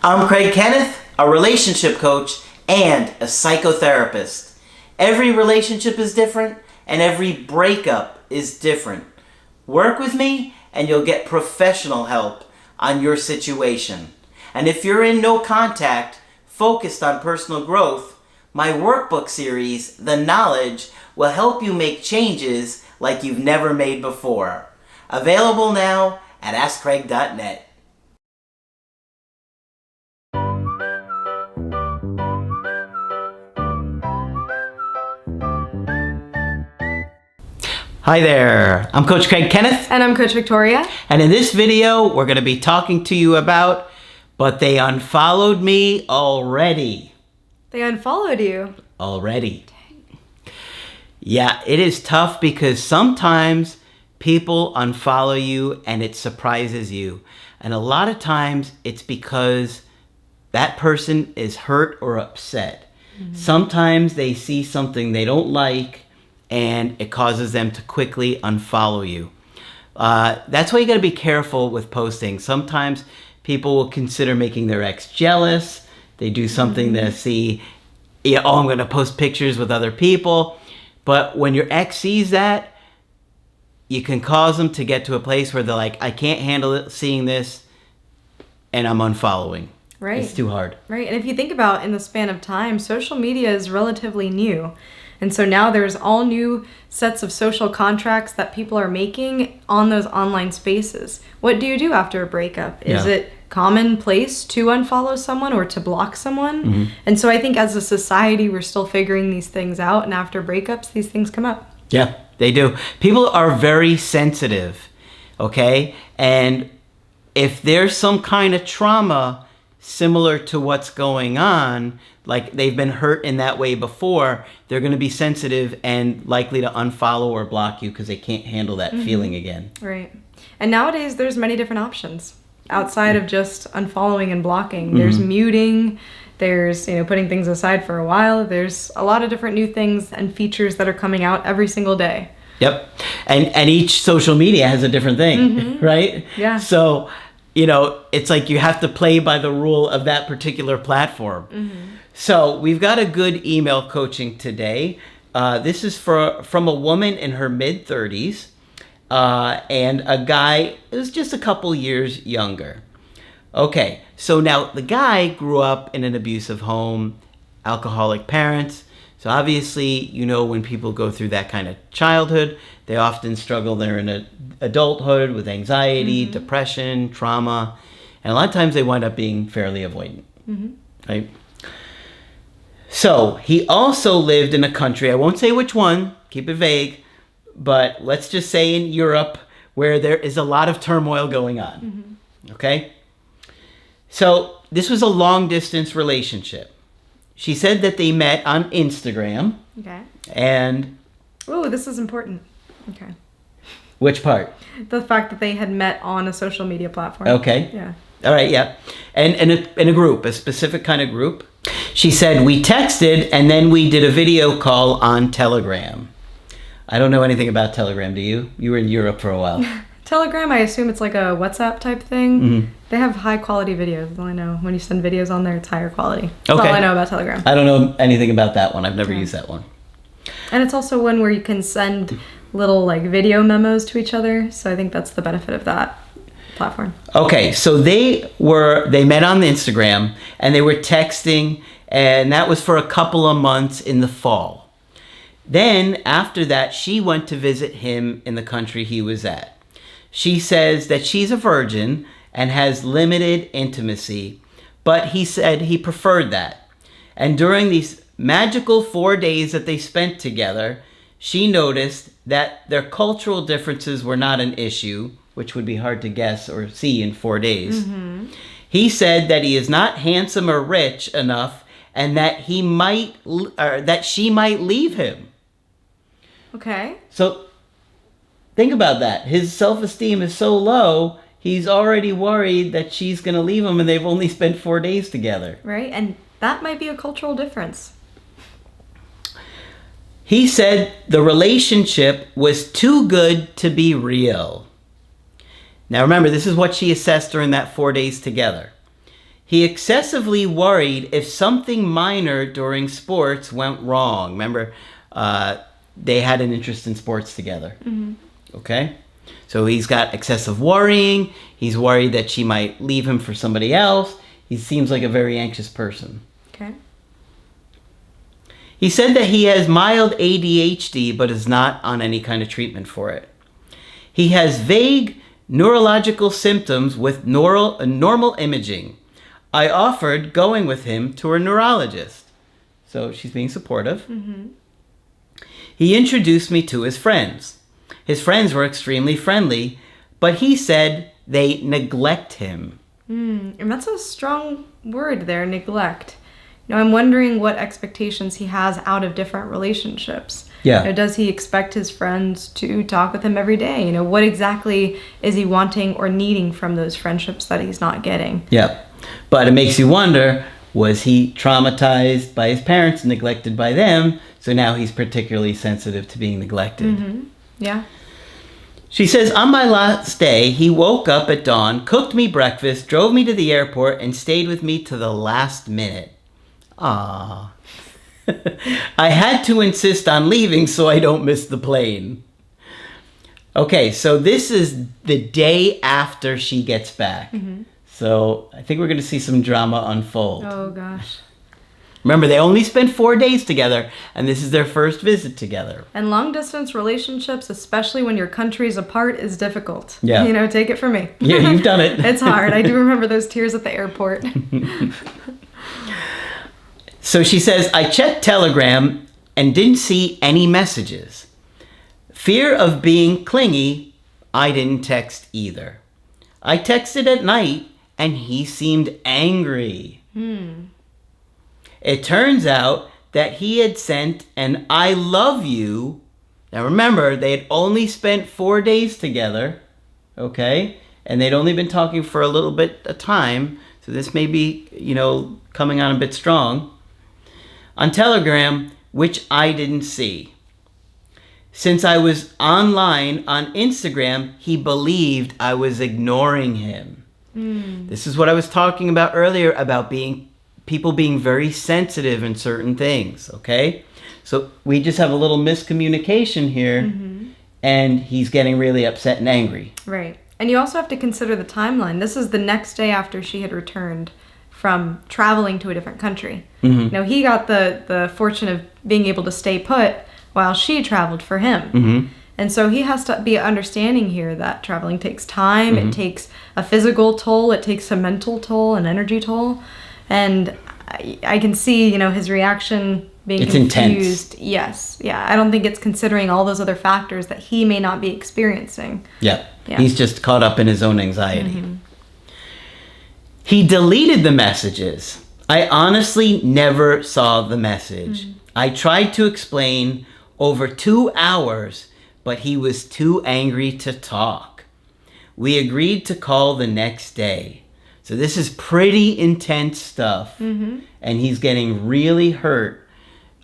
I'm Craig Kenneth, a relationship coach and a psychotherapist. Every relationship is different and every breakup is different. Work with me and you'll get professional help on your situation. And if you're in no contact, focused on personal growth, my workbook series, The Knowledge, will help you make changes like you've never made before. Available now at AskCraig.net. Hi there, I'm Coach Craig Kenneth. And I'm Coach Victoria. And in this video, we're going to be talking to you about, but they unfollowed me already. They unfollowed you? Already. Dang. Yeah, it is tough because sometimes people unfollow you and it surprises you. And a lot of times it's because that person is hurt or upset. Mm-hmm. Sometimes they see something they don't like and it causes them to quickly unfollow you. That's why you gotta be careful with posting. Sometimes people will consider making their ex jealous. They do something to see, oh, I'm gonna post pictures with other people. But when your ex sees that, you can cause them to get to a place where they're like, I can't handle it, seeing this, and I'm unfollowing. Right. It's too hard. Right, and if you think about in the span of time, social media is relatively new. And so now there's all new sets of social contracts that people are making on those online spaces. What do you do after a breakup? Is it commonplace to unfollow someone or to block someone? Mm-hmm. And so I think as a society, we're still figuring these things out. And after breakups, these things come up. Yeah, they do. People are very sensitive, okay? And if there's some kind of trauma similar to what's going on, like they've been hurt in that way before, they're going to be sensitive and likely to unfollow or block you because they can't handle that feeling again. Right. And nowadays there's many different options outside of just unfollowing and blocking. There's muting, there's putting things aside for a while. There's a lot of different new things and features that are coming out every single day. Yep. And each social media has a different thing, right? Yeah. So it's like you have to play by the rule of that particular platform. So we've got a good email coaching today. This is from a woman in her mid-30s and a guy who's just a couple years younger. Okay, so now the guy grew up in an abusive home, alcoholic parents. So obviously, when people go through that kind of childhood, they often struggle there in adulthood with anxiety, depression, trauma, and a lot of times they wind up being fairly avoidant, right? So he also lived in a country, I won't say which one, keep it vague, but let's just say in Europe where there is a lot of turmoil going on, okay? So this was a long distance relationship. She said that they met on Instagram. Okay. And... Oh, this is important. Okay. Which part? The fact that they had met on a social media platform. Okay. Yeah. All right, yeah. And in a group, a specific kind of group. She said, we texted and then we did a video call on Telegram. I don't know anything about Telegram, do you? You were in Europe for a while. Telegram, I assume it's like a WhatsApp type thing. They have high quality videos. That's all I know. When you send videos on there, it's higher quality. That's all I know about Telegram. I don't know anything about that one. I've never used that one. And it's also one where you can send little video memos to each other. So I think that's the benefit of that platform. Okay, so they met on Instagram and they were texting, and that was for a couple of months in the fall. Then after that, she went to visit him in the country he was at. She says that she's a virgin and has limited intimacy, but he said he preferred that. And during these magical 4 days that they spent together, she noticed that their cultural differences were not an issue, which would be hard to guess or see in 4 days. He said that he is not handsome or rich enough and that she might leave him. Okay. So think about that. His self-esteem is so low, he's already worried that she's going to leave him and they've only spent 4 days together. Right, and that might be a cultural difference. He said the relationship was too good to be real. Now remember, this is what she assessed during that 4 days together. He excessively worried if something minor during sports went wrong. Remember, they had an interest in sports together. Okay? So he's got excessive worrying. He's worried that she might leave him for somebody else. He seems like a very anxious person. Okay. He said that he has mild ADHD, but is not on any kind of treatment for it. He has vague neurological symptoms with normal imaging. I offered going with him to a neurologist. So she's being supportive. He introduced me to his friends. His friends were extremely friendly, but he said they neglect him. And that's a strong word there, neglect. I'm wondering what expectations he has out of different relationships. Yeah. Does he expect his friends to talk with him every day? What exactly is he wanting or needing from those friendships that he's not getting? Yeah. But it makes you wonder, was he traumatized by his parents, neglected by them, so now he's particularly sensitive to being neglected? Yeah. She says, on my last day, he woke up at dawn, cooked me breakfast, drove me to the airport, and stayed with me to the last minute. Ah. I had to insist on leaving so I don't miss the plane. Okay, so this is the day after she gets back. So I think we're going to see some drama unfold. Oh, gosh. Remember, they only spent 4 days together, and this is their first visit together. And long-distance relationships, especially when your country's apart, is difficult. Yeah. Take it from me. Yeah, you've done it. It's hard. I do remember those tears at the airport. So she says, I checked Telegram and didn't see any messages. Fear of being clingy, I didn't text either. I texted at night, and he seemed angry. It turns out that he had sent an I love you. Now remember, they had only spent 4 days together, okay? And they'd only been talking for a little bit of time, so this may be, coming on a bit strong. On Telegram, which I didn't see. Since I was online on Instagram, he believed I was ignoring him. This is what I was talking about earlier about people being very sensitive in certain things, okay? So we just have a little miscommunication here, and he's getting really upset and angry. Right. And you also have to consider the timeline. This is the next day after she had returned from traveling to a different country. He got the fortune of being able to stay put while she traveled for him. And so he has to be understanding here that traveling takes time, it takes a physical toll, it takes a mental toll, an energy toll. And I can see, his reaction being it's confused. Intense. Yes. Yeah. I don't think it's considering all those other factors that he may not be experiencing. Yeah. He's just caught up in his own anxiety. He deleted the messages. I honestly never saw the message. I tried to explain over 2 hours, but he was too angry to talk. We agreed to call the next day. So this is pretty intense stuff. And he's getting really hurt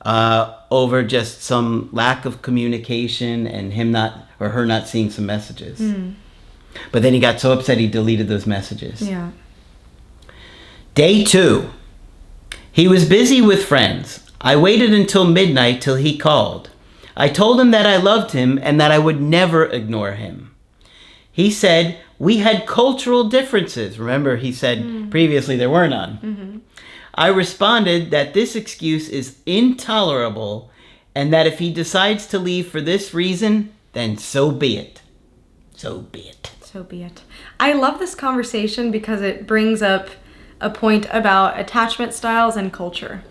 over just some lack of communication and her not seeing some messages. But then he got so upset he deleted those messages. Yeah. Day 2. He was busy with friends. I waited until midnight till he called. I told him that I loved him and that I would never ignore him. He said we had cultural differences. Remember, he said previously there were none. I responded that this excuse is intolerable and that if he decides to leave for this reason, then so be it. So be it. So be it. I love this conversation because it brings up a point about attachment styles and culture.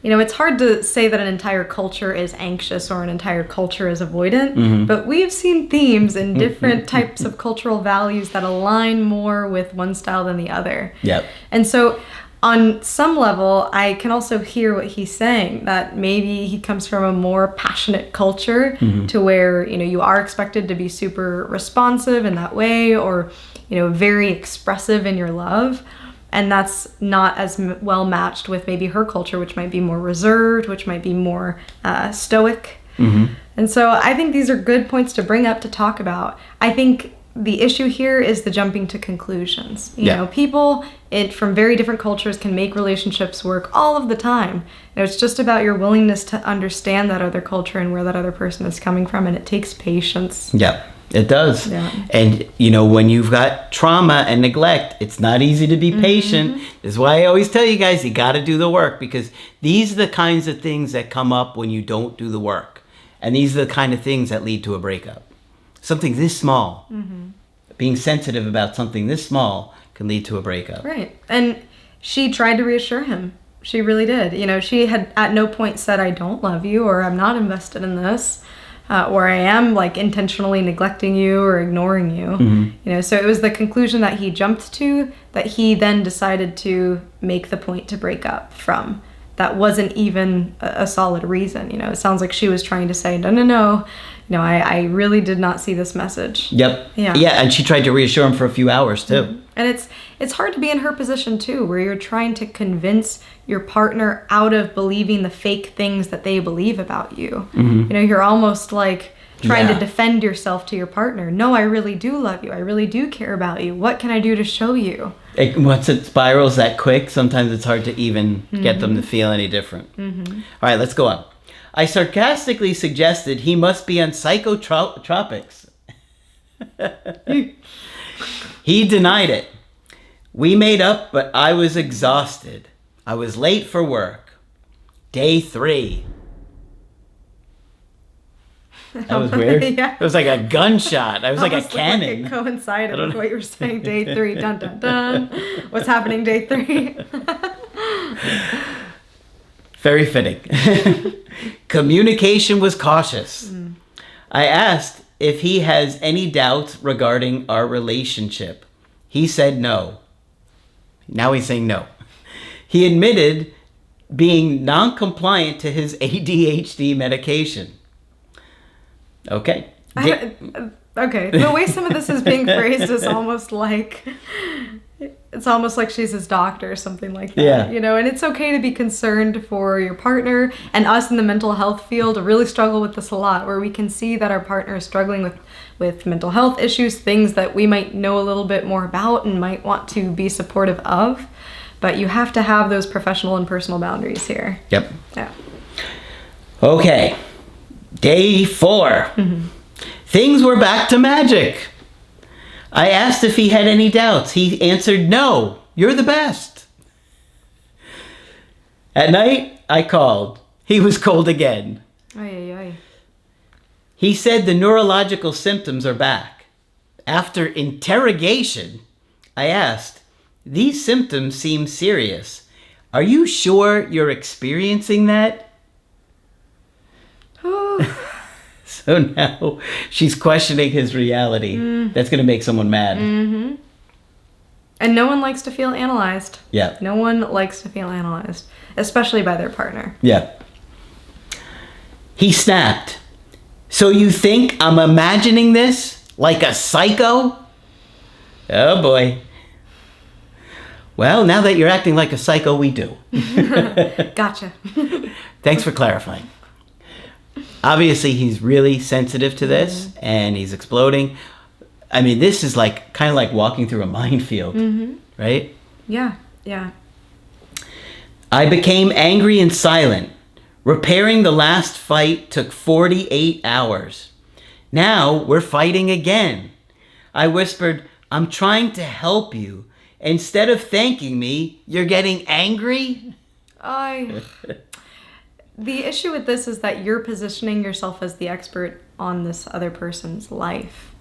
It's hard to say that an entire culture is anxious or an entire culture is avoidant, but we've seen themes in different types of cultural values that align more with one style than the other. Yep. And so on some level, I can also hear what he's saying, that maybe he comes from a more passionate culture to where, you are expected to be super responsive in that way or, very expressive in your love. And that's not as well matched with maybe her culture, which might be more reserved, which might be more stoic. And so I think these are good points to bring up to talk about. I think the issue here is the jumping to conclusions. You Yeah. know, people from very different cultures can make relationships work all of the time. And it's just about your willingness to understand that other culture and where that other person is coming from, and it takes patience. Yeah, it does. Yeah. And, you know, when you've got trauma and neglect, it's not easy to be patient. This is why I always tell you guys, you got to do the work, because these are the kinds of things that come up when you don't do the work. And these are the kind of things that lead to a breakup. Something this small, being sensitive about something this small can lead to a breakup. Right. And she tried to reassure him. She really did. You know, she had at no point said, I don't love you, or I'm not invested in this, or I am like intentionally neglecting you or ignoring you. You know, so it was the conclusion that he jumped to that he then decided to make the point to break up from. That wasn't even a solid reason. You know, it sounds like she was trying to say, no. You know, I really did not see this message. Yep. Yeah. Yeah, and she tried to reassure him for a few hours too. And it's hard to be in her position too, where you're trying to convince your partner out of believing the fake things that they believe about you. You know, you're almost like trying to defend yourself to your partner. No, I really do love you. I really do care about you. What can I do to show you? Once it spirals that quick, sometimes it's hard to even get them to feel any different. All right, let's go on. I sarcastically suggested he must be on psychotropics. He denied it. We made up, but I was exhausted. I was late for work. Day 3. That was weird. Yeah. It was like a gunshot. I was like a cannon. Like it coincided with what you were saying. Day 3, dun dun dun. What's happening day 3? Very fitting. Communication was cautious. I asked if he has any doubts regarding our relationship. He said no. Now he's saying no. He admitted being non-compliant to his ADHD medication. Okay. Okay. The way some of this is being phrased is almost like... It's almost like she's his doctor or something like that. Yeah. You know, and it's okay to be concerned for your partner, and us in the mental health field really struggle with this a lot, where we can see that our partner is struggling with mental health issues, things that we might know a little bit more about and might want to be supportive of. But you have to have those professional and personal boundaries here. Yep. Yeah. Okay. Day 4. Things were back to magic. I asked if he had any doubts. He answered, no, you're the best. At night, I called. He was cold again. Ay, ay, ay. He said the neurological symptoms are back. After interrogation, I asked, these symptoms seem serious. Are you sure you're experiencing that? So now she's questioning his reality. That's going to make someone mad. And no one likes to feel analyzed. Yeah. No one likes to feel analyzed, especially by their partner. Yeah. He snapped. So you think I'm imagining this like a psycho? Oh boy. Well, now that you're acting like a psycho, we do. Gotcha. Thanks for clarifying. Obviously, he's really sensitive to this, and he's exploding. I mean, this is like kind of like walking through a minefield, right? Yeah, yeah. I became angry and silent. Repairing the last fight took 48 hours. Now we're fighting again. I whispered, I'm trying to help you. Instead of thanking me, you're getting angry? The issue with this is that you're positioning yourself as the expert on this other person's life.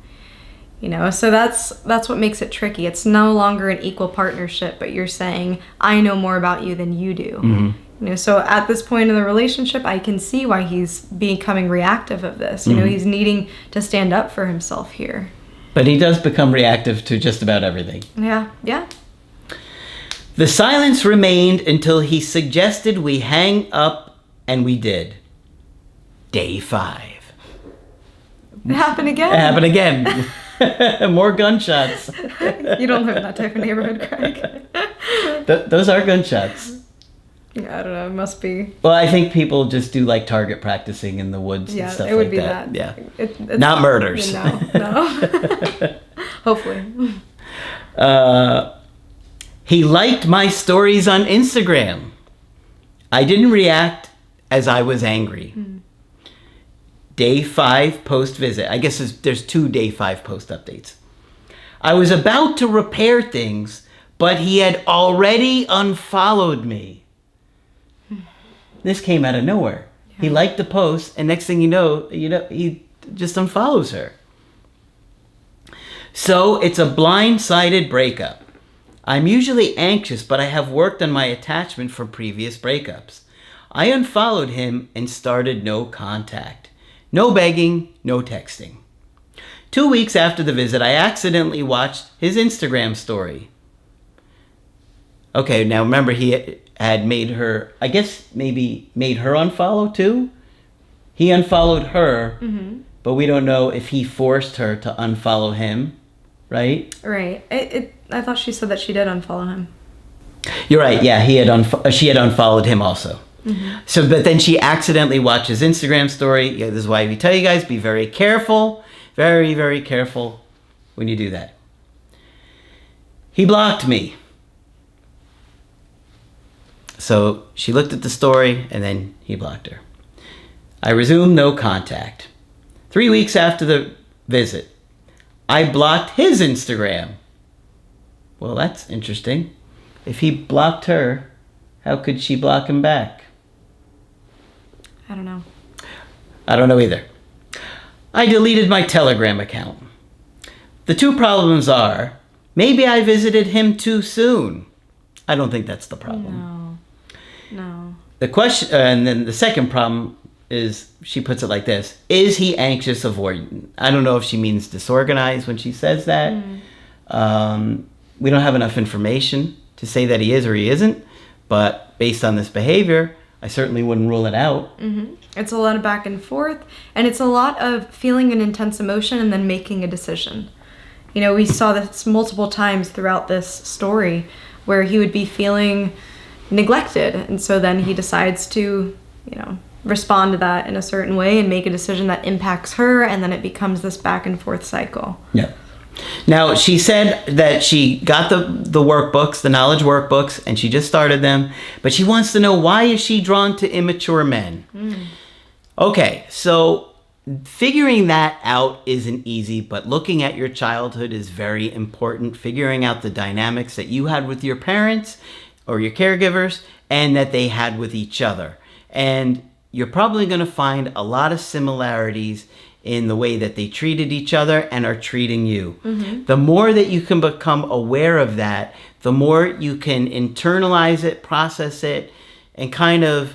You know, so that's what makes it tricky. It's no longer an equal partnership, but you're saying, I know more about you than you do. You know, so at this point in the relationship, I can see why he's becoming reactive of this. You know, he's needing to stand up for himself here. But he does become reactive to just about everything. Yeah, yeah. The silence remained until he suggested we hang up, and we did. Day 5. It happened again. It happened again. More gunshots. You don't live in that type of neighborhood, Craig. Those are gunshots. Yeah, I don't know. It must be. Well, I think people just do like target practicing in the woods and stuff like that. Yeah, it would be that. Yeah. It's Not murders. No. Hopefully. He liked my stories on Instagram. I didn't react as I was angry. Day 5 post visit. I guess there's 2 day 5 post updates. I was about to repair things, but he had already unfollowed me. This came out of nowhere. Yeah. He liked the post, and next thing you know, he just unfollows her. So it's a blindsided breakup. I'm usually anxious, but I have worked on my attachment from previous breakups. I unfollowed him and started no contact. No begging, no texting. 2 weeks after the visit, I accidentally watched his Instagram story. Okay, now remember he had made her, I guess maybe made her unfollow too? He unfollowed her, but we don't know if he forced her to unfollow him, right? Right. I thought she said that she did unfollow him. You're right, yeah, she had unfollowed him also. So, but then she accidentally watched his Instagram story. Yeah, this is why we tell you guys, be very careful. Very, very careful when you do that. He blocked me. So she looked at the story and then he blocked her. I resumed no contact. 3 weeks after the visit, I blocked his Instagram. Well, that's interesting. If he blocked her, how could she block him back? I don't know. I don't know either. I deleted my Telegram account. The 2 problems are, maybe I visited him too soon. I don't think that's the problem. No. The question, and then the second problem is, she puts it like this: is he anxious avoidant? I don't know if she means disorganized when she says that. We don't have enough information to say that he is or he isn't, but based on this behavior, I certainly wouldn't rule it out. It's a lot of back and forth, and it's a lot of feeling an intense emotion and then making a decision. You know, we saw this multiple times throughout this story where he would be feeling neglected, and so then he decides to, respond to that in a certain way and make a decision that impacts her, and then it becomes this back and forth cycle. Yeah. Now, she said that she got the workbooks, the knowledge workbooks, and she just started them, but she wants to know, why is she drawn to immature men? Okay, so figuring that out isn't easy, but looking at your childhood is very important. Figuring out the dynamics that you had with your parents or your caregivers and that they had with each other. And you're probably going to find a lot of similarities in the way that they treated each other and are treating you. The more that you can become aware of that, the more you can internalize it, process it, and kind of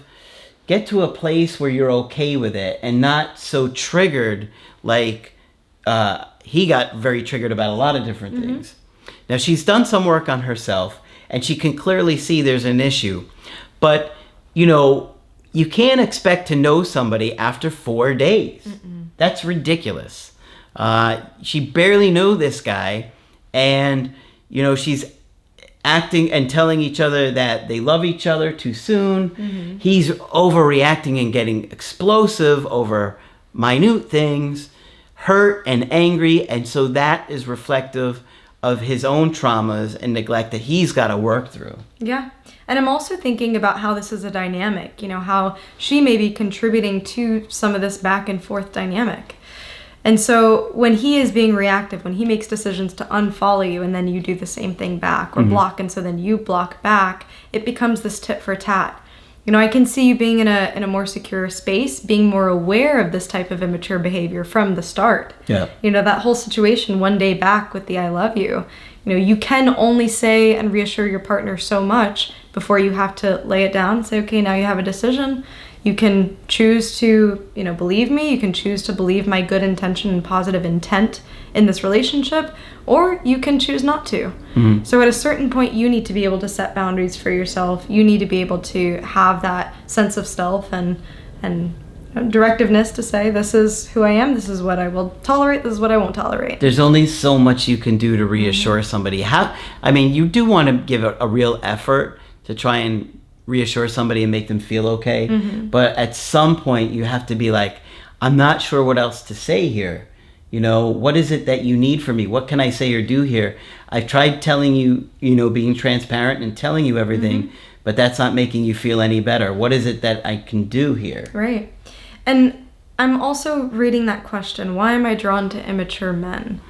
get to a place where you're okay with it and not so triggered like he got very triggered about a lot of different things. Now, she's done some work on herself and she can clearly see there's an issue. But, you can't expect to know somebody after 4 days. That's ridiculous. She barely knew this guy, and she's acting and telling each other that they love each other too soon. He's overreacting and getting explosive over minute things, hurt and angry, and so that is reflective of his own traumas and neglect that he's got to work through. Yeah. And I'm also thinking about how this is a dynamic, how she may be contributing to some of this back and forth dynamic. And so when he is being reactive, when he makes decisions to unfollow you and then you do the same thing back or block, and so then you block back, it becomes this tit for tat. I can see you being in a more secure space, being more aware of this type of immature behavior from the start. Yeah. That whole situation one day back with the I love you. You can only say and reassure your partner so much before you have to lay it down and say, okay, now you have a decision. You can choose to, believe me. You can choose to believe my good intention and positive intent in this relationship, or you can choose not to. So at a certain point, you need to be able to set boundaries for yourself. You need to be able to have that sense of self and directiveness to say, this is who I am, this is what I will tolerate, this is what I won't tolerate. There's only so much you can do to reassure somebody. You do want to give a real effort to try and reassure somebody and make them feel okay. But at some point you have to be like, I'm not sure what else to say here. You know, what is it that you need from me? What can I say or do here? I've tried telling you, being transparent and telling you everything, but that's not making you feel any better. What is it that I can do here? Right. And I'm also reading that question, why am I drawn to immature men?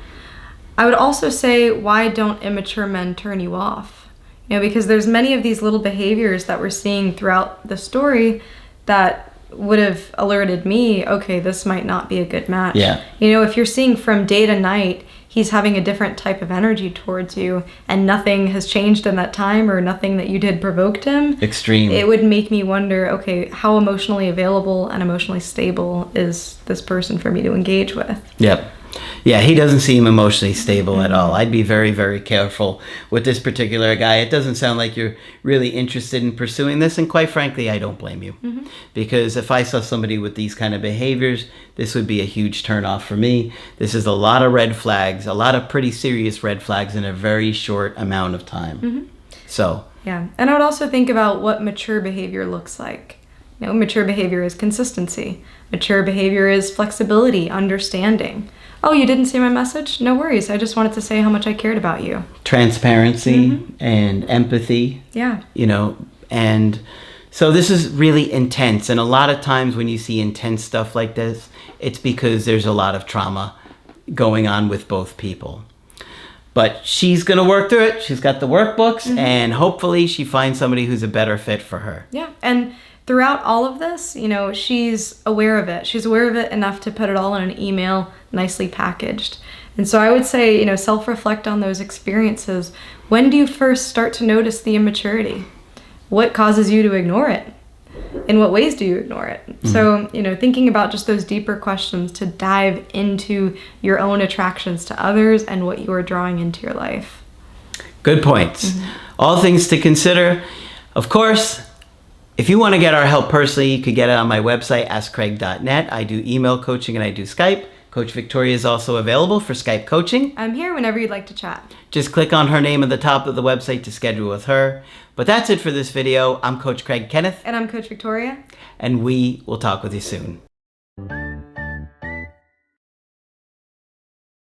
I would also say, why don't immature men turn you off? Because there's many of these little behaviors that we're seeing throughout the story that would have alerted me, okay, this might not be a good match. Yeah. If you're seeing from day to night, he's having a different type of energy towards you and nothing has changed in that time or nothing that you did provoked him. Extreme. It would make me wonder, okay, how emotionally available and emotionally stable is this person for me to engage with? Yep. Yeah, he doesn't seem emotionally stable at all. I'd be very, very careful with this particular guy. It doesn't sound like you're really interested in pursuing this, and quite frankly, I don't blame you. Because if I saw somebody with these kind of behaviors, this would be a huge turnoff for me. This is a lot of red flags, a lot of pretty serious red flags in a very short amount of time. So. Yeah, and I would also think about what mature behavior looks like. Mature behavior is consistency. Mature behavior is flexibility, understanding. Oh, you didn't see my message? No worries. I just wanted to say how much I cared about you. Transparency and empathy. Yeah. And so this is really intense. And a lot of times when you see intense stuff like this, it's because there's a lot of trauma going on with both people. But she's going to work through it. She's got the workbooks, and hopefully she finds somebody who's a better fit for her. Yeah. And throughout all of this, she's aware of it. She's aware of it enough to put it all in an email, nicely packaged. And so I would say, self-reflect on those experiences. When do you first start to notice the immaturity? What causes you to ignore it? In what ways do you ignore it? So, thinking about just those deeper questions to dive into your own attractions to others and what you are drawing into your life. Good points. All things to consider. Of course, if you want to get our help personally, you could get it on my website, askcraig.net. I do email coaching and I do Skype. Coach Victoria is also available for Skype coaching. I'm here whenever you'd like to chat. Just click on her name at the top of the website to schedule with her. But that's it for this video. I'm Coach Craig Kenneth. And I'm Coach Victoria. And we will talk with you soon.